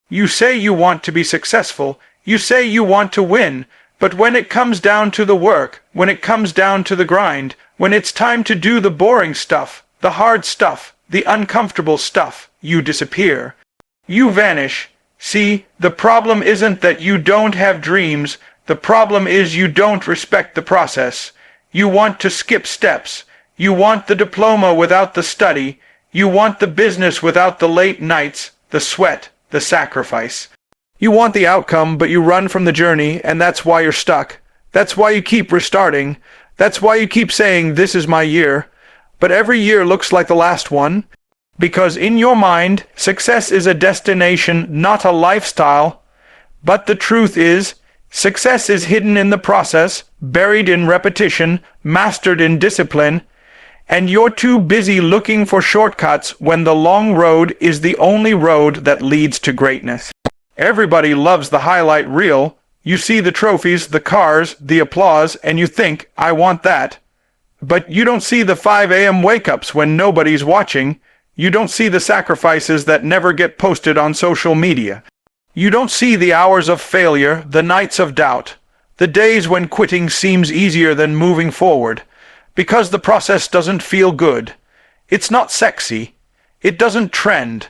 You say you want to be successful, you say you want to win, but when it comes down to the work, when it comes down to the grind, when it's time to do the boring stuff, the hard stuff, the uncomfortable stuff, you disappear. You vanish. See, the problem isn't that you don't have dreams, the problem is you don't respect the process. You want to skip steps. You want the diploma without the study. You want the business without the late nights, the sweat, the sacrifice. You want the outcome, but you run from the journey, and that's why you're stuck. That's why you keep restarting. That's why you keep saying, this is my year. But every year looks like the last one. Because in your mind, success is a destination, not a lifestyle. But the truth is, success is hidden in the process, buried in repetition, mastered in discipline, and you're too busy looking for shortcuts when the long road is the only road that leads to greatness. Everybody loves the highlight reel. You see the trophies, the cars, the applause, and you think, I want that. But you don't see the 5 a.m. wake-ups when nobody's watching. You don't see the sacrifices that never get posted on social media. You don't see the hours of failure, the nights of doubt, the days when quitting seems easier than moving forward, because the process doesn't feel good. It's not sexy. It doesn't trend.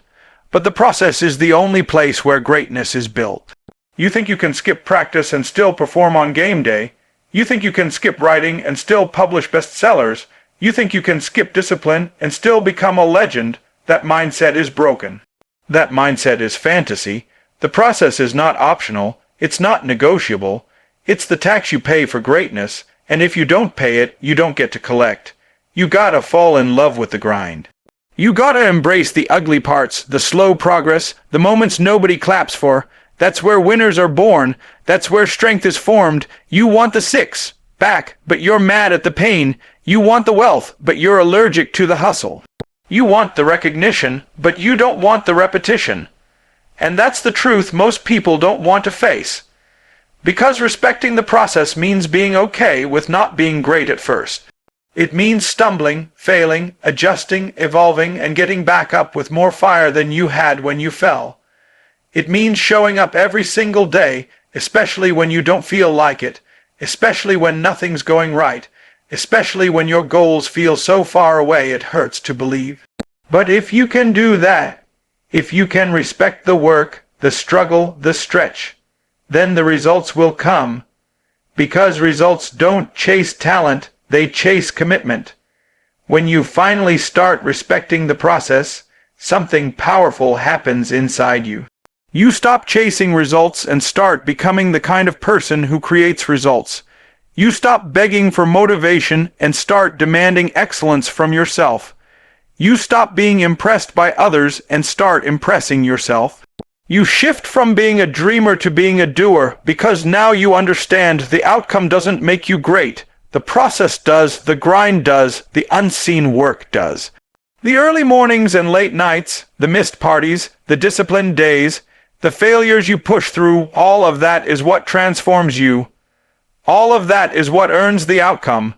But the process is the only place where greatness is built. You think you can skip practice and still perform on game day. You think you can skip writing and still publish bestsellers. You think you can skip discipline and still become a legend. That mindset is broken. That mindset is fantasy. The process is not optional. It's not negotiable. It's the tax you pay for greatness, and if you don't pay it, you don't get to collect. You gotta fall in love with the grind. You gotta embrace the ugly parts, the slow progress, the moments nobody claps for. That's where winners are born. That's where strength is formed. You want the six-pack, but you're mad at the pain. You want the wealth, but you're allergic to the hustle. You want the recognition, but you don't want the repetition. And that's the truth most people don't want to face. Because respecting the process means being okay with not being great at first. It means stumbling, failing, adjusting, evolving, and getting back up with more fire than you had when you fell. It means showing up every single day, especially when you don't feel like it, especially when nothing's going right, especially when your goals feel so far away it hurts to believe. But if you can do that, if you can respect the work, the struggle, the stretch, then the results will come. Because results don't chase talent, they chase commitment. When you finally start respecting the process, something powerful happens inside you. You stop chasing results and start becoming the kind of person who creates results. You stop begging for motivation and start demanding excellence from yourself. You stop being impressed by others and start impressing yourself. You shift from being a dreamer to being a doer because now you understand the outcome doesn't make you great. The process does, the grind does, the unseen work does. The early mornings and late nights, the missed parties, the disciplined days, the failures you push through, all of that is what transforms you. All of that is what earns the outcome.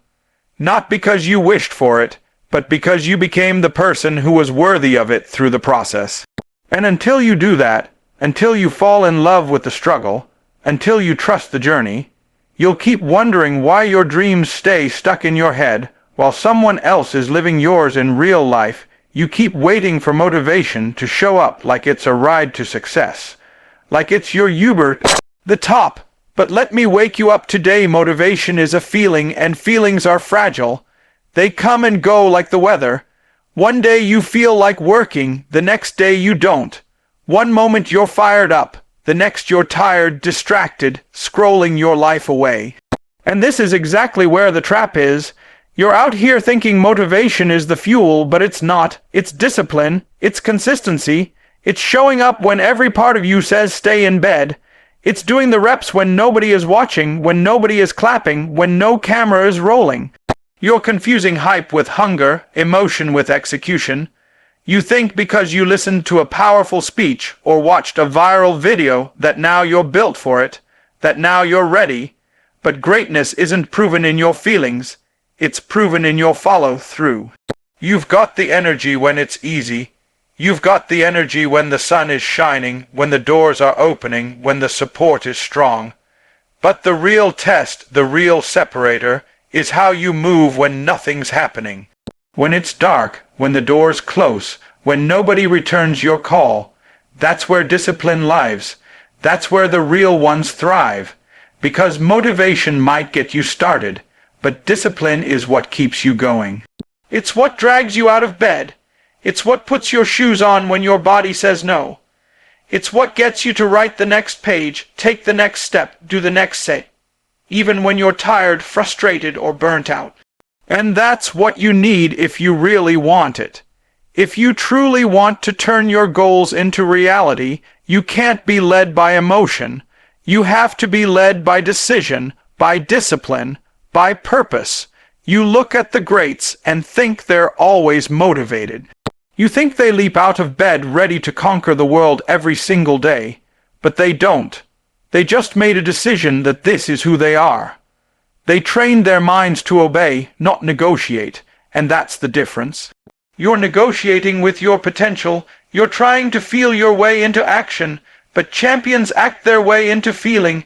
Not because you wished for it, but because you became the person who was worthy of it through the process. And until you do that, until you fall in love with the struggle, until you trust the journey, you'll keep wondering why your dreams stay stuck in your head while someone else is living yours in real life. You keep waiting for motivation to show up like it's a ride to success, like it's your Uber, the top. But let me wake you up today. Motivation is a feeling, and feelings are fragile. They come and go like the weather. One day you feel like working, the next day you don't. One moment you're fired up, the next you're tired, distracted, scrolling your life away. And this is exactly where the trap is. You're out here thinking motivation is the fuel, but it's not. It's discipline. It's consistency. It's showing up when every part of you says stay in bed. It's doing the reps when nobody is watching, when nobody is clapping, when no camera is rolling. You're confusing hype with hunger, emotion with execution. You think because you listened to a powerful speech or watched a viral video that now you're built for it, that now you're ready. But greatness isn't proven in your feelings. It's proven in your follow-through. You've got the energy when it's easy. You've got the energy when the sun is shining, when the doors are opening, when the support is strong. But the real test, the real separator, is how you move when nothing's happening. When it's dark, when the door's close, when nobody returns your call, that's where discipline lives. That's where the real ones thrive. Because motivation might get you started, but discipline is what keeps you going. It's what drags you out of bed. It's what puts your shoes on when your body says no. It's what gets you to write the next page, take the next step, do the next set, even when you're tired, frustrated, or burnt out. And that's what you need if you really want it. If you truly want to turn your goals into reality, you can't be led by emotion. You have to be led by decision, by discipline, by purpose. You look at the greats and think they're always motivated. You think they leap out of bed ready to conquer the world every single day, but they don't. They just made a decision that this is who they are. They trained their minds to obey, not negotiate, and that's the difference. You're negotiating with your potential, you're trying to feel your way into action, but champions act their way into feeling.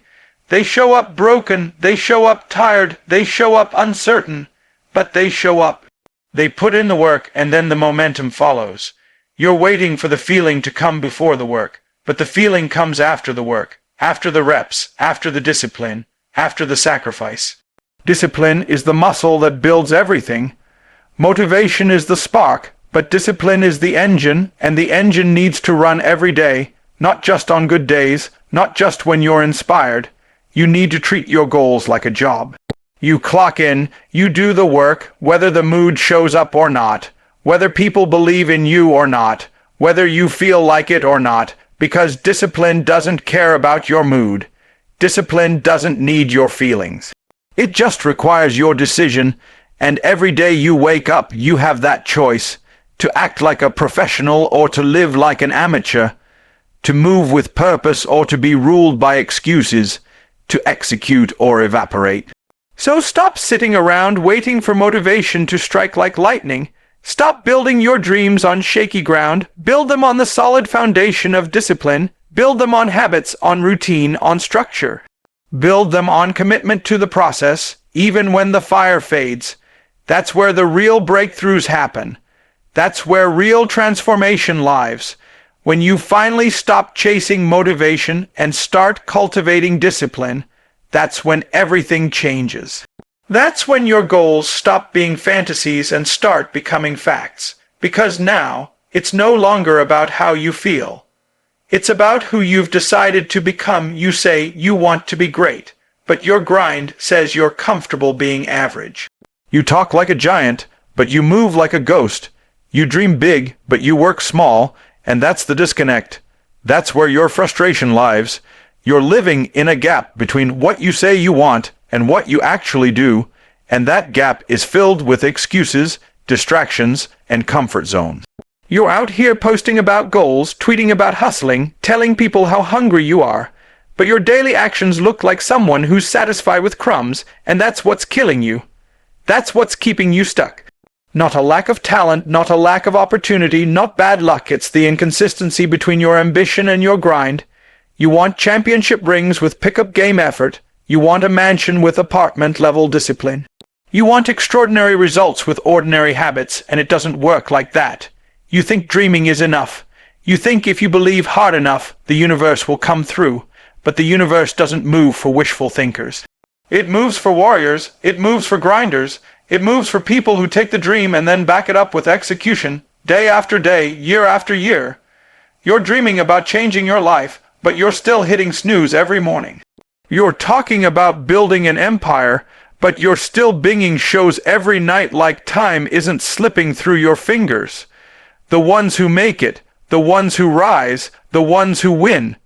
They show up broken, they show up tired, they show up uncertain, but they show up. They put in the work, and then the momentum follows. You're waiting for the feeling to come before the work, but the feeling comes after the work, after the reps, after the discipline, after the sacrifice. Discipline is the muscle that builds everything. Motivation is the spark, but discipline is the engine, and the engine needs to run every day, not just on good days, not just when you're inspired. You need to treat your goals like a job. You clock in, you do the work, whether the mood shows up or not, whether people believe in you or not, whether you feel like it or not, because discipline doesn't care about your mood. Discipline doesn't need your feelings. It just requires your decision, and every day you wake up, you have that choice, to act like a professional or to live like an amateur, to move with purpose or to be ruled by excuses, to execute or evaporate. So stop sitting around waiting for motivation to strike like lightning. Stop building your dreams on shaky ground. Build them on the solid foundation of discipline. Build them on habits, on routine, on structure. Build them on commitment to the process, even when the fire fades. That's where the real breakthroughs happen. That's where real transformation lives. When you finally stop chasing motivation and start cultivating discipline, that's when everything changes. That's when your goals stop being fantasies and start becoming facts. Because now, it's no longer about how you feel. It's about who you've decided to become. You say you want to be great, but your grind says you're comfortable being average. You talk like a giant, but you move like a ghost. You dream big, but you work small, and that's the disconnect. That's where your frustration lies. You're living in a gap between what you say you want and what you actually do, and that gap is filled with excuses, distractions, and comfort zones. You're out here posting about goals, tweeting about hustling, telling people how hungry you are, but your daily actions look like someone who's satisfied with crumbs, and that's what's killing you. That's what's keeping you stuck. Not a lack of talent, not a lack of opportunity, not bad luck. It's the inconsistency between your ambition and your grind. You want championship rings with pickup game effort. You want a mansion with apartment-level discipline. You want extraordinary results with ordinary habits, and it doesn't work like that. You think dreaming is enough. You think if you believe hard enough, the universe will come through. But the universe doesn't move for wishful thinkers. It moves for warriors. It moves for grinders. It moves for people who take the dream and then back it up with execution, day after day, year after year. You're dreaming about changing your life, but you're still hitting snooze every morning. You're talking about building an empire, but you're still binging shows every night like time isn't slipping through your fingers. The ones who make it, the ones who rise, the ones who win,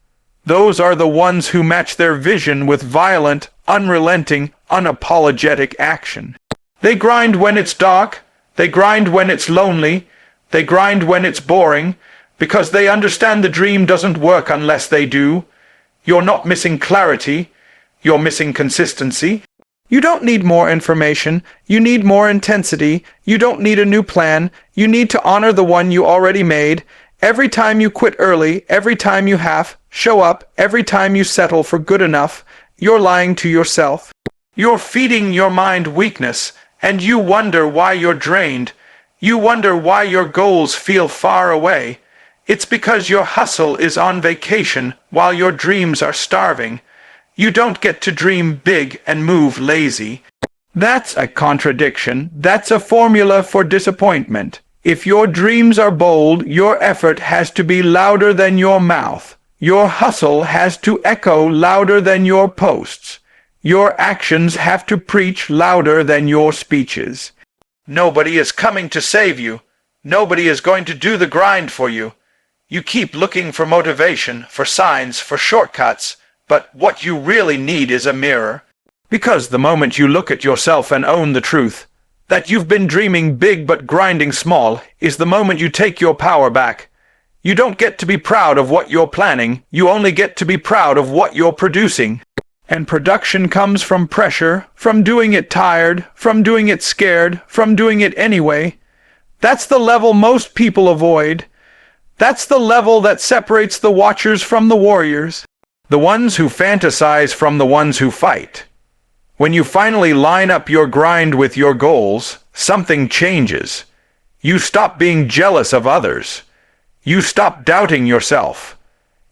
those are the ones who match their vision with violent, unrelenting, unapologetic action. They grind when it's dark, they grind when it's lonely, they grind when it's boring, because they understand the dream doesn't work unless they do. You're not missing clarity, you're missing consistency. You don't need more information, you need more intensity. You don't need a new plan, you need to honor the one you already made. Every time you quit early, every time you half show up, every time you settle for good enough, you're lying to yourself. You're feeding your mind weakness, and you wonder why you're drained. You wonder why your goals feel far away. It's because your hustle is on vacation while your dreams are starving. You don't get to dream big and move lazy. That's a contradiction. That's a formula for disappointment. If your dreams are bold, your effort has to be louder than your mouth. Your hustle has to echo louder than your posts. Your actions have to preach louder than your speeches. Nobody is coming to save you. Nobody is going to do the grind for you. You keep looking for motivation, for signs, for shortcuts, but what you really need is a mirror. Because the moment you look at yourself and own the truth, that you've been dreaming big but grinding small, is the moment you take your power back. You don't get to be proud of what you're planning, you only get to be proud of what you're producing. And production comes from pressure, from doing it tired, from doing it scared, from doing it anyway. That's the level most people avoid. That's the level that separates the watchers from the warriors. The ones who fantasize from the ones who fight. When you finally line up your grind with your goals, something changes. You stop being jealous of others. You stop doubting yourself.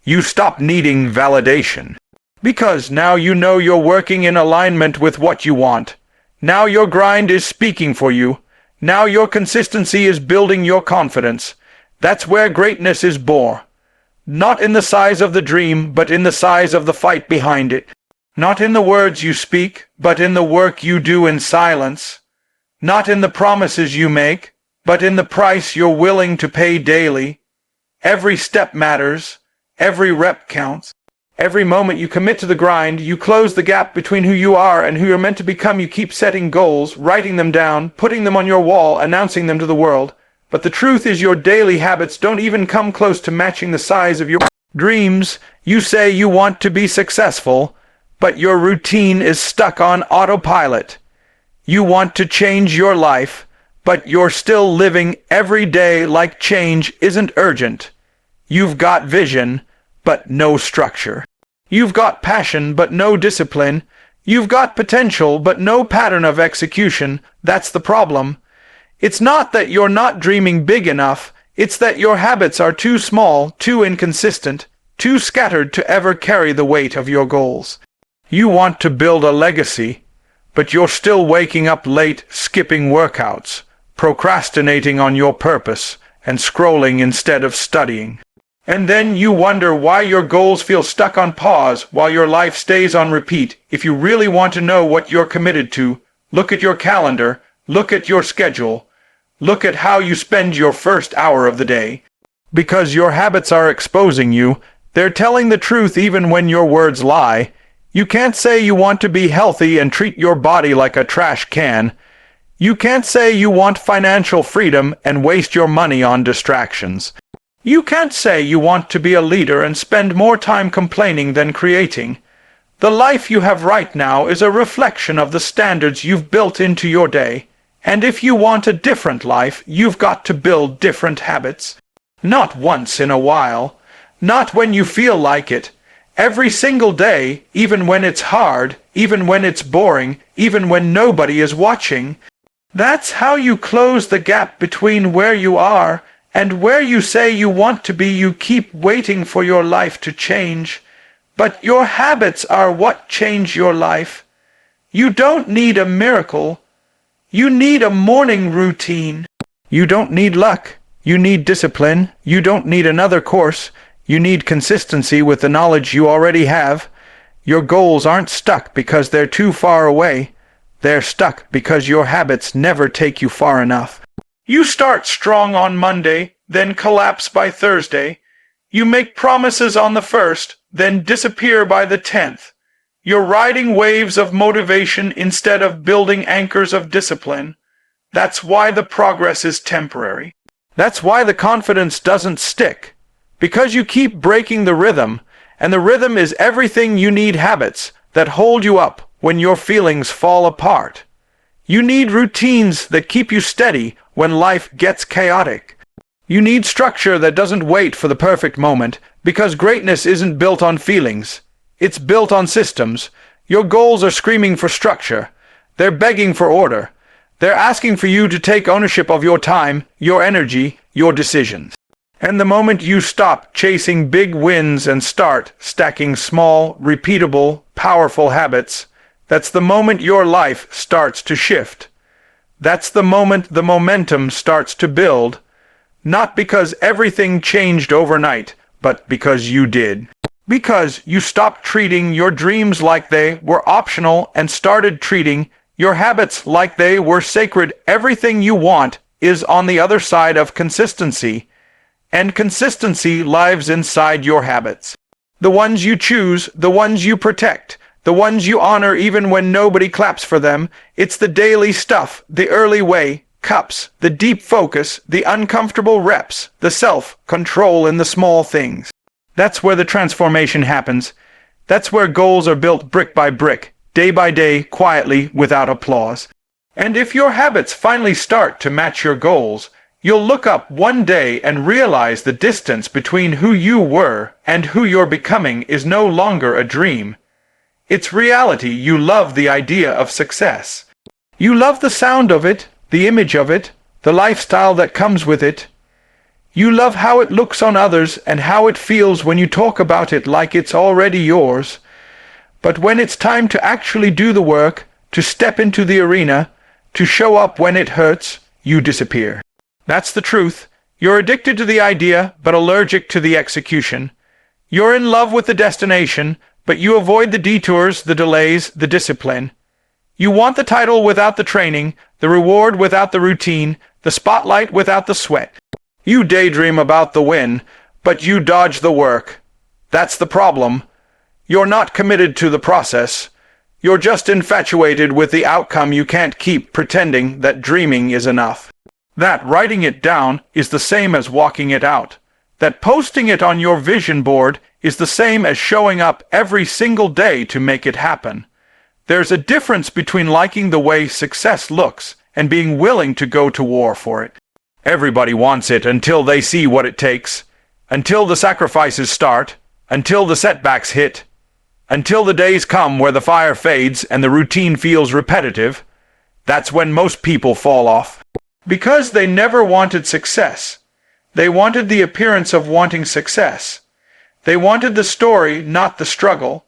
You stop needing validation. Because now you know you're working in alignment with what you want. Now your grind is speaking for you. Now your consistency is building your confidence. That's where greatness is born. Not in the size of the dream, but in the size of the fight behind it. Not in the words you speak, but in the work you do in silence. Not in the promises you make, but in the price you're willing to pay daily. Every step matters. Every rep counts. Every moment you commit to the grind, you close the gap between who you are and who you're meant to become. You keep setting goals, writing them down, putting them on your wall, announcing them to the world. But the truth is your daily habits don't even come close to matching the size of your dreams. You say you want to be successful, but your routine is stuck on autopilot. You want to change your life, but you're still living every day like change isn't urgent. You've got vision, but no structure. You've got passion, but no discipline. You've got potential, but no pattern of execution. That's the problem. It's not that you're not dreaming big enough. It's that your habits are too small, too inconsistent, too scattered to ever carry the weight of your goals. You want to build a legacy, but you're still waking up late, skipping workouts, procrastinating on your purpose, and scrolling instead of studying. And then you wonder why your goals feel stuck on pause while your life stays on repeat. If you really want to know what you're committed to, look at your calendar, look at your schedule, look at how you spend your first hour of the day. Because your habits are exposing you, they're telling the truth even when your words lie. You can't say you want to be healthy and treat your body like a trash can. You can't say you want financial freedom and waste your money on distractions. You can't say you want to be a leader and spend more time complaining than creating. The life you have right now is a reflection of the standards you've built into your day. And if you want a different life, you've got to build different habits. Not once in a while. Not when you feel like it. Every single day, even when it's hard, even when it's boring, even when nobody is watching. That's how you close the gap between where you are and where you say you want to be. You keep waiting for your life to change, but your habits are what change your life. You don't need a miracle. You need a morning routine. You don't need luck. You need discipline. You don't need another course. You need consistency with the knowledge you already have. Your goals aren't stuck because they're too far away. They're stuck because your habits never take you far enough. You start strong on Monday, then collapse by Thursday. You make promises on the 1st, then disappear by the 10th. You're riding waves of motivation instead of building anchors of discipline. That's why the progress is temporary. That's why the confidence doesn't stick. Because you keep breaking the rhythm, and the rhythm is everything you need. Habits that hold you up when your feelings fall apart. You need routines that keep you steady when life gets chaotic. You need structure that doesn't wait for the perfect moment, because greatness isn't built on feelings. It's built on systems. Your goals are screaming for structure. They're begging for order. They're asking for you to take ownership of your time, your energy, your decisions. And the moment you stop chasing big wins and start stacking small, repeatable, powerful habits, that's the moment your life starts to shift. That's the moment the momentum starts to build, not because everything changed overnight, but because you did. Because you stopped treating your dreams like they were optional and started treating your habits like they were sacred. Everything you want is on the other side of consistency, and consistency lives inside your habits. The ones you choose, the ones you protect, the ones you honor even when nobody claps for them. It's the daily stuff, the early way cups, the deep focus, the uncomfortable reps, the self-control in the small things. That's where the transformation happens. That's where goals are built brick by brick, day by day, quietly, without applause. And if your habits finally start to match your goals, you'll look up one day and realize the distance between who you were and who you're becoming is no longer a dream. It's reality. You love the idea of success. You love the sound of it, the image of it, the lifestyle that comes with it. You love how it looks on others and how it feels when you talk about it like it's already yours. But when it's time to actually do the work, to step into the arena, to show up when it hurts, you disappear. That's the truth. You're addicted to the idea, but allergic to the execution. You're in love with the destination, but you avoid the detours, the delays, the discipline. You want the title without the training, the reward without the routine, the spotlight without the sweat. You daydream about the win, but you dodge the work. That's the problem. You're not committed to the process. You're just infatuated with the outcome. You can't keep pretending that dreaming is enough. That writing it down is the same as walking it out. That posting it on your vision board is the same as showing up every single day to make it happen. There's a difference between liking the way success looks and being willing to go to war for it. Everybody wants it until they see what it takes, until the sacrifices start, until the setbacks hit, until the days come where the fire fades and the routine feels repetitive. That's when most people fall off. Because they never wanted success. They wanted the appearance of wanting success. They wanted the story, not the struggle.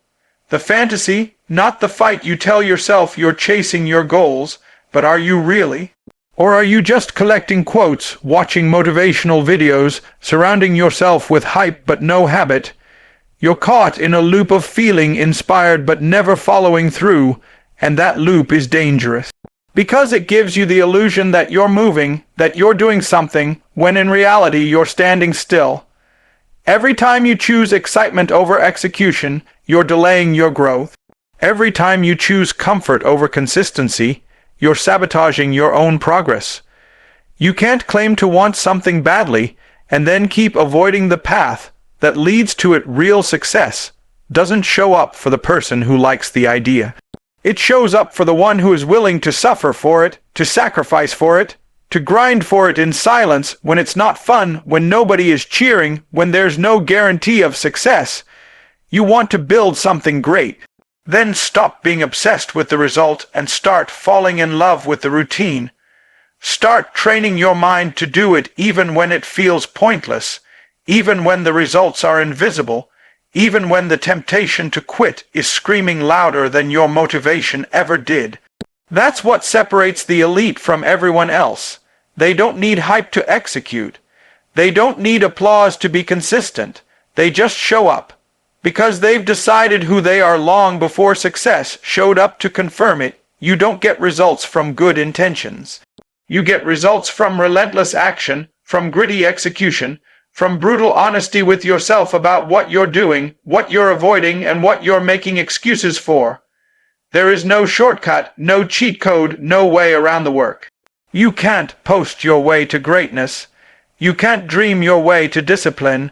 The fantasy, not the fight. You tell yourself you're chasing your goals, but are you really? Or are you just collecting quotes, watching motivational videos, surrounding yourself with hype but no habit? You're caught in a loop of feeling inspired but never following through, and that loop is dangerous. Because it gives you the illusion that you're moving, that you're doing something, when in reality you're standing still. Every time you choose excitement over execution, you're delaying your growth. Every time you choose comfort over consistency, you're sabotaging your own progress. You can't claim to want something badly and then keep avoiding the path that leads to it. Real success doesn't show up for the person who likes the idea. It shows up for the one who is willing to suffer for it, to sacrifice for it, to grind for it in silence when it's not fun, when nobody is cheering, when there's no guarantee of success. You want to build something great. Then stop being obsessed with the result and start falling in love with the routine. Start training your mind to do it even when it feels pointless, even when the results are invisible, even when the temptation to quit is screaming louder than your motivation ever did. That's what separates the elite from everyone else. They don't need hype to execute. They don't need applause to be consistent. They just show up. Because they've decided who they are long before success showed up to confirm it. You don't get results from good intentions. You get results from relentless action, from gritty execution, from brutal honesty with yourself about what you're doing, what you're avoiding, and what you're making excuses for. There is no shortcut, no cheat code, no way around the work. You can't post your way to greatness. You can't dream your way to discipline.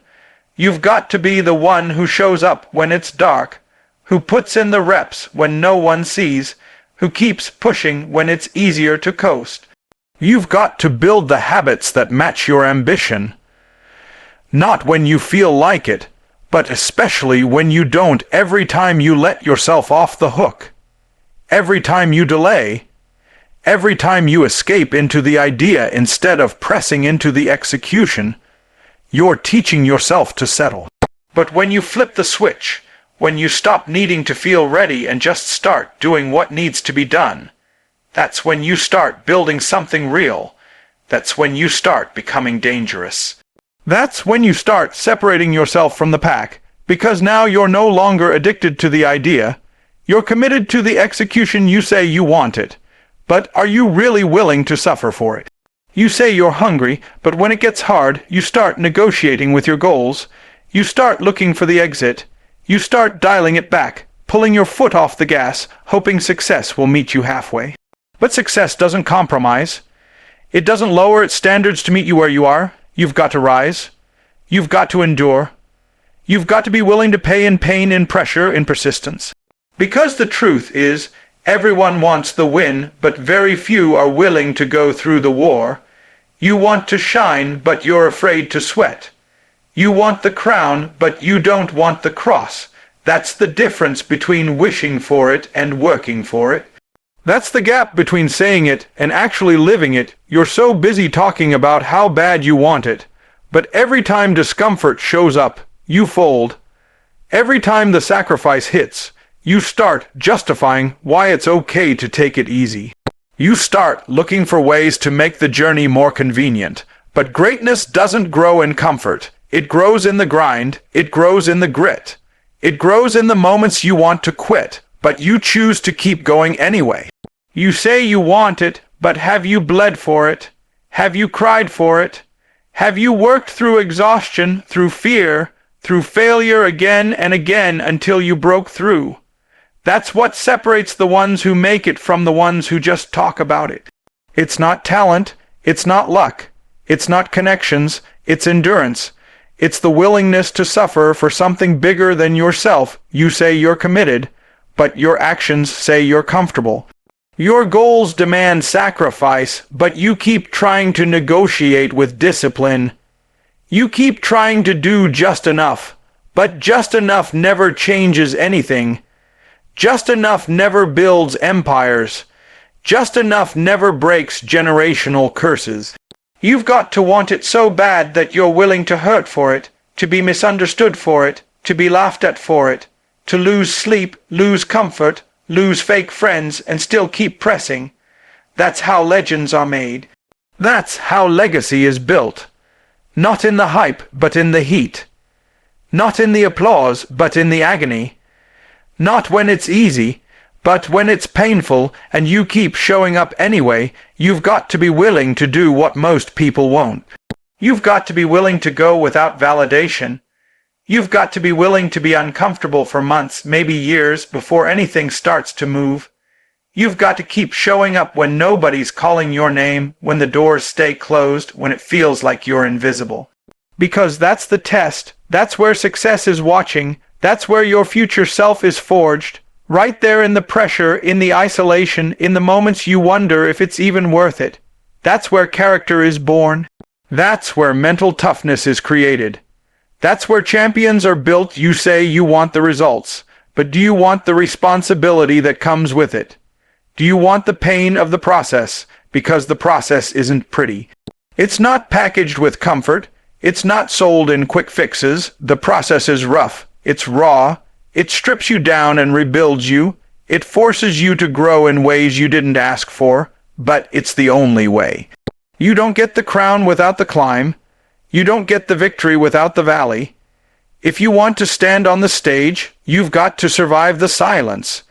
You've got to be the one who shows up when it's dark, who puts in the reps when no one sees, who keeps pushing when it's easier to coast. You've got to build the habits that match your ambition, Not when you feel like it, but especially when you don't. Every time you let yourself off the hook, every time you delay, every time you escape into the idea instead of pressing into the execution, you're teaching yourself to settle. But when you flip the switch, when you stop needing to feel ready and just start doing what needs to be done, that's when you start building something real. That's when you start becoming dangerous. That's when you start separating yourself from the pack, because now you're no longer addicted to the idea. You're committed to the execution. You say you want it, but are you really willing to suffer for it? You say you're hungry, but when it gets hard, you start negotiating with your goals. You start looking for the exit. You start dialing it back, pulling your foot off the gas, hoping success will meet you halfway. But success doesn't compromise. It doesn't lower its standards to meet you where you are. You've got to rise. You've got to endure. You've got to be willing to pay in pain, in pressure, in persistence. Because the truth is, everyone wants the win, but very few are willing to go through the war. You want to shine, but you're afraid to sweat. You want the crown, but you don't want the cross. That's the difference between wishing for it and working for it. That's the gap between saying it and actually living it. You're so busy talking about how bad you want it, but every time discomfort shows up, you fold. Every time the sacrifice hits, you start justifying why it's okay to take it easy. You start looking for ways to make the journey more convenient. But greatness doesn't grow in comfort. It grows in the grind. It grows in the grit. It grows in the moments you want to quit, but you choose to keep going anyway. You say you want it, but have you bled for it? Have you cried for it? Have you worked through exhaustion, through fear, through failure again and again until you broke through? That's what separates the ones who make it from the ones who just talk about it. It's not talent. It's not luck. It's not connections. It's endurance. It's the willingness to suffer for something bigger than yourself. You say you're committed, but your actions say you're comfortable. Your goals demand sacrifice, but you keep trying to negotiate with discipline. You keep trying to do just enough, but just enough never changes anything. Just enough never builds empires. Just enough never breaks generational curses. You've got to want it so bad that you're willing to hurt for it, to be misunderstood for it, to be laughed at for it, to lose sleep, lose comfort, lose fake friends, and still keep pressing. That's how legends are made. That's how legacy is built. Not in the hype, but in the heat. Not in the applause, but in the agony. Not when it's easy, but when it's painful and you keep showing up anyway. You've got to be willing to do what most people won't. You've got to be willing to go without validation. You've got to be willing to be uncomfortable for months, maybe years, before anything starts to move. You've got to keep showing up when nobody's calling your name, when the doors stay closed, when it feels like you're invisible. Because that's the test. That's where success is watching. That's where your future self is forged. Right there in the pressure, in the isolation, in the moments you wonder if it's even worth it. That's where character is born. That's where mental toughness is created. That's where champions are built. You say you want the results, but do you want the responsibility that comes with it? Do you want the pain of the process? Because the process isn't pretty. It's not packaged with comfort. It's not sold in quick fixes. The process is rough. It's raw. It strips you down and rebuilds you. It forces you to grow in ways you didn't ask for, but it's the only way. You don't get the crown without the climb. You don't get the victory without the valley. If you want to stand on the stage, you've got to survive the silence.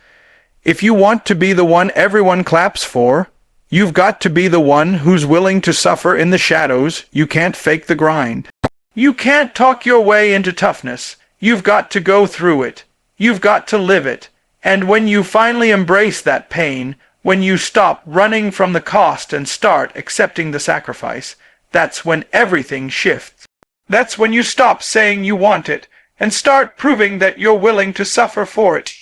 If you want to be the one everyone claps for, you've got to be the one who's willing to suffer in the shadows. You can't fake the grind. You can't talk your way into toughness. You've got to go through it. You've got to live it. And when you finally embrace that pain, when you stop running from the cost and start accepting the sacrifice, that's when everything shifts. That's when you stop saying you want it and start proving that you're willing to suffer for it.